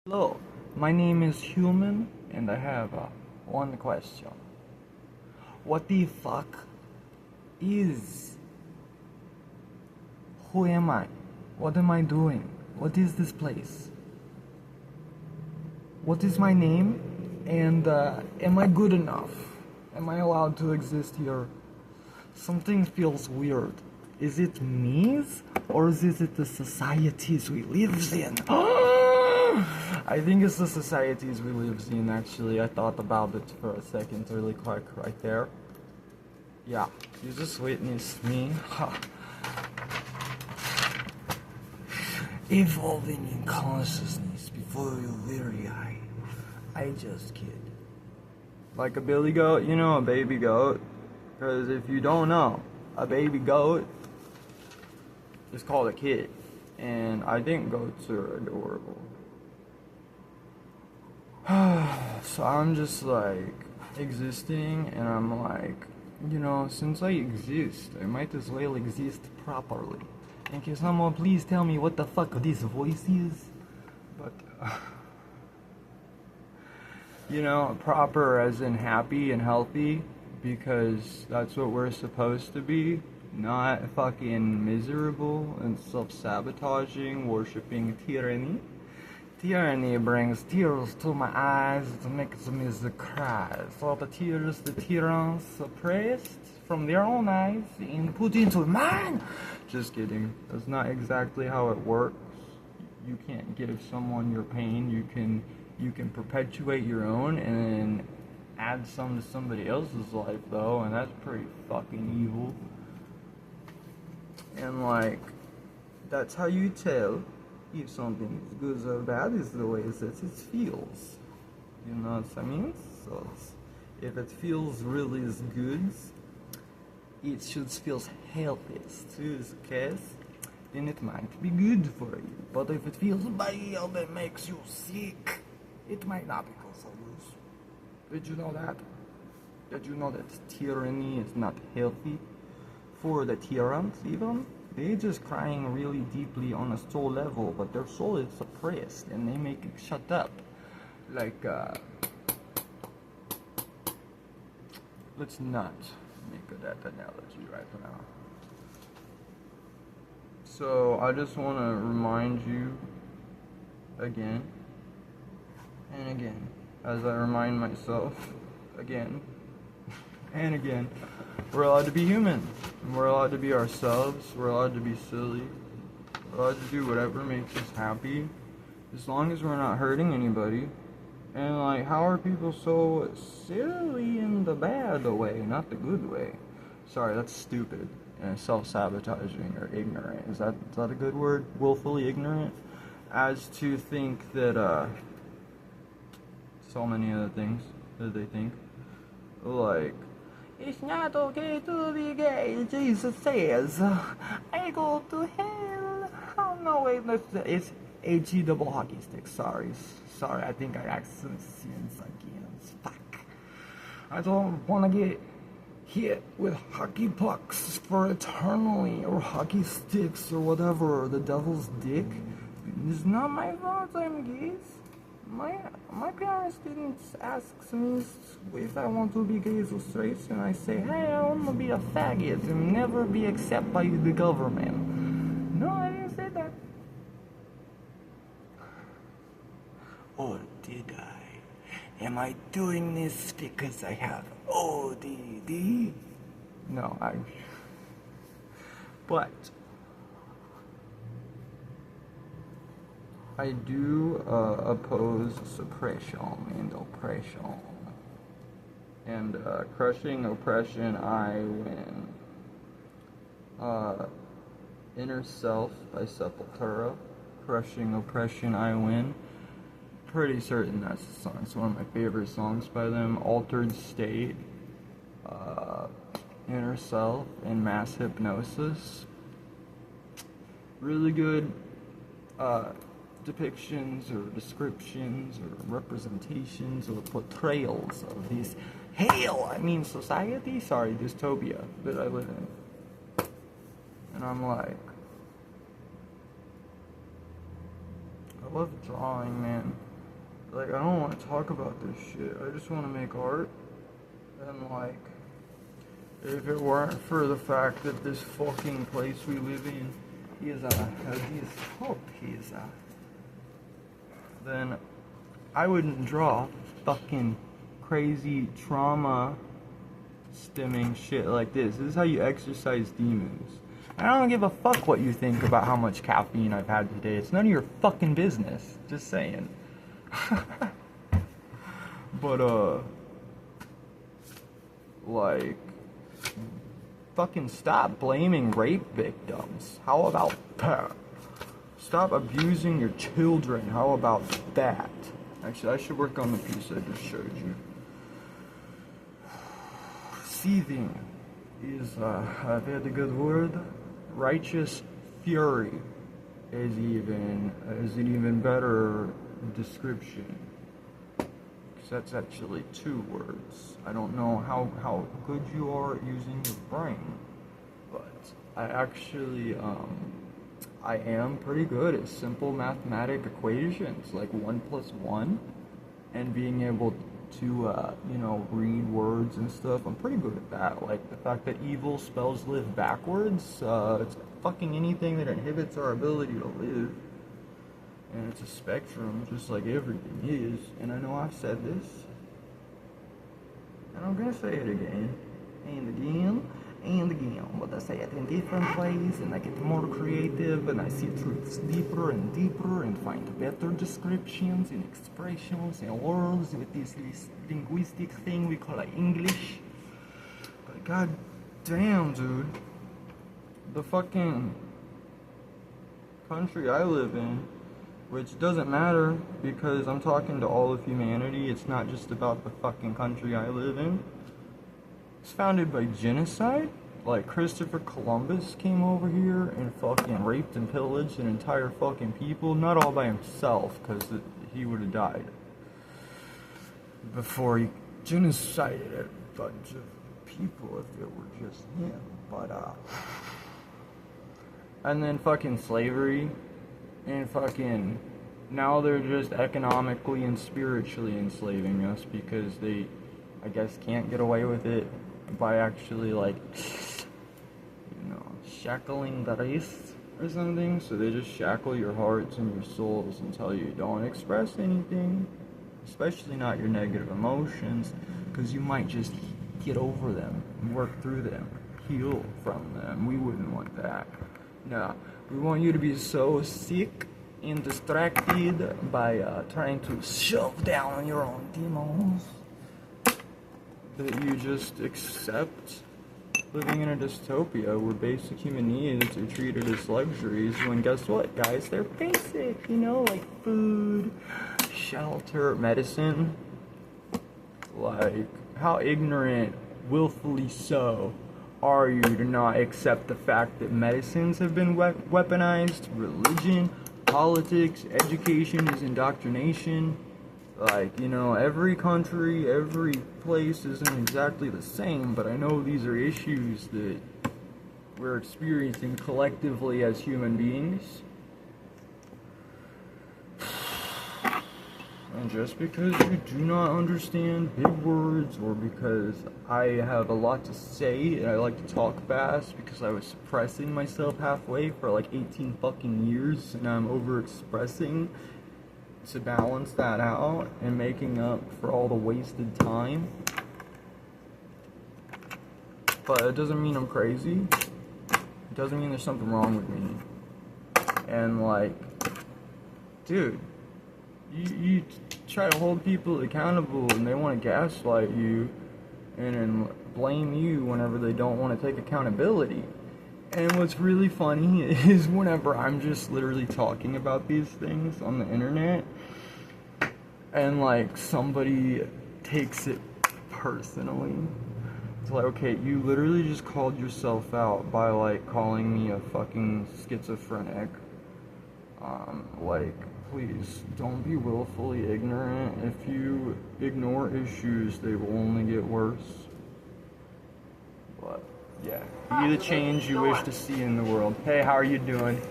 Hello, my name is Human, and I have one question. What the fuck is? Who am I? What am I doing? What is this place? What is my name? And am I good enough? Am I allowed to exist here? Something feels weird. Is it me's or is it the societies we live in? I think it's the societies we live in, actually. I thought about it for a second really quick right there. Yeah, you just witnessed me. Evolving in consciousness before your very eye. I just kid. Like a billy goat, you know a baby goat. Because if you don't know, a baby goat is called a kid. And I think goats are adorable. So I'm just like existing, and I'm like, since I exist, I might as well exist properly. And can someone please tell me what the fuck this voice is? But, proper as in happy and healthy, because that's what we're supposed to be. Not fucking miserable and self-sabotaging, worshipping tyranny. Tyranny brings tears to my eyes, it makes me cry. So the tears the tyrants suppressed from their own eyes and put into mine. Just kidding. That's not exactly how it works. You can't give someone your pain. You can perpetuate your own and then add some to somebody else's life though, and that's pretty fucking evil. And like, that's how you tell if something is good or bad, is the way that it feels. You know what I mean? So if it feels really as good, it should feel healthiest too, okay? Then it might be good for you. But if it feels bad and makes you sick, it might not be good for you. Did you know that? Did you know that tyranny is not healthy for the tyrants even? They're just crying really deeply on a soul level, but their soul is suppressed and they make it shut up. Like, let's not make that analogy right now. So, I just want to remind you again and again, as I remind myself again and again, we're allowed to be human. We're allowed to be ourselves. We're allowed to be silly. We're allowed to do whatever makes us happy, as long as we're not hurting anybody. And like, how are people so silly in the bad way, not the good way? Sorry, that's stupid and self-sabotaging or ignorant. Is that a good word? Willfully ignorant? As to think that so many other things that they think, like, it's not okay to be gay, Jesus says. I go to hell. Oh no, wait, it's H-E double hockey stick. Sorry, I think I accidentally sins again. Fuck. I don't want to get hit with hockey pucks for eternally, or hockey sticks, or whatever. The devil's dick. It's not my fault I'm gay. My parents didn't ask me if I want to be gay or straight, and I say, hey, I want to be a faggot and never be accepted by the government. No, I didn't say that. Or did I? Am I doing this because I have ODD? No, but I do oppose suppression and oppression. And crushing oppression, I win. Inner Self by Sepultura. Crushing oppression, I win. Pretty certain that's the song. It's one of my favorite songs by them. Altered State, Inner Self, and Mass Hypnosis. Really good depictions or descriptions or representations or portrayals of this society, dystopia that I live in. And I'm like, I love drawing, man. Like, I don't want to talk about this shit. I just want to make art. And, like, if it weren't for the fact that this fucking place we live in is then I wouldn't draw fucking crazy trauma stemming shit like this. This is how you exercise demons. I don't give a fuck what you think about how much caffeine I've had today. It's none of your fucking business. Just saying. But, like, fucking stop blaming rape victims. How about that? Stop abusing your children. How about that? Actually, I should work on the piece I just showed you. Seething is a very good word. Righteous fury is an even better description. Because that's actually 2 words. I don't know how good you are at using your brain, but I actually I am pretty good at simple mathematic equations like 1 + 1 and being able to read words and stuff. I'm pretty good at that. Like the fact that evil spells live backwards. It's fucking anything that inhibits our ability to live. And it's a spectrum, just like everything is. And I know I've said this, and I'm gonna say it again, and again, and again. But I say it in different ways, and I get more creative, and I see truths deeper and deeper, and find better descriptions and expressions and words with this linguistic thing we call English. But god damn, dude, the fucking country I live in, which doesn't matter because I'm talking to all of humanity. It's not just about the fucking country I live in. It's founded by genocide. Like Christopher Columbus came over here and fucking raped and pillaged an entire fucking people. Not all by himself, because he would have died before he genocided a bunch of people if it were just him. But and then fucking slavery. And fucking, now they're just economically and spiritually enslaving us because they, I guess, can't get away with it by actually, like, shackling the wrists or something. So they just shackle your hearts and your souls and tell you don't express anything, especially not your negative emotions, because you might just get over them, work through them, heal from them. We wouldn't want that. No. We want you to be so sick and distracted by trying to shove down your own demons that you just accept living in a dystopia where basic human needs are treated as luxuries when guess what, guys? They're basic, like food, shelter, medicine. Like, how ignorant, willfully so, are you to not accept the fact that medicines have been weaponized, religion, politics, education is indoctrination? Like, every country, every place isn't exactly the same, but I know these are issues that we're experiencing collectively as human beings. And just because you do not understand big words, or because I have a lot to say and I like to talk fast because I was suppressing myself halfway for like 18 fucking years and I'm over-expressing to balance that out and making up for all the wasted time. But it doesn't mean I'm crazy. It doesn't mean there's something wrong with me. And like, dude, you try to hold people accountable and they want to gaslight you and then blame you whenever they don't want to take accountability. And what's really funny is whenever I'm just literally talking about these things on the internet and like somebody takes it personally, it's like, okay, you literally just called yourself out by like calling me a fucking schizophrenic. Like, please, don't be willfully ignorant. If you ignore issues, they will only get worse. But, yeah. Be the change you wish to see in the world. Hey, how are you doing?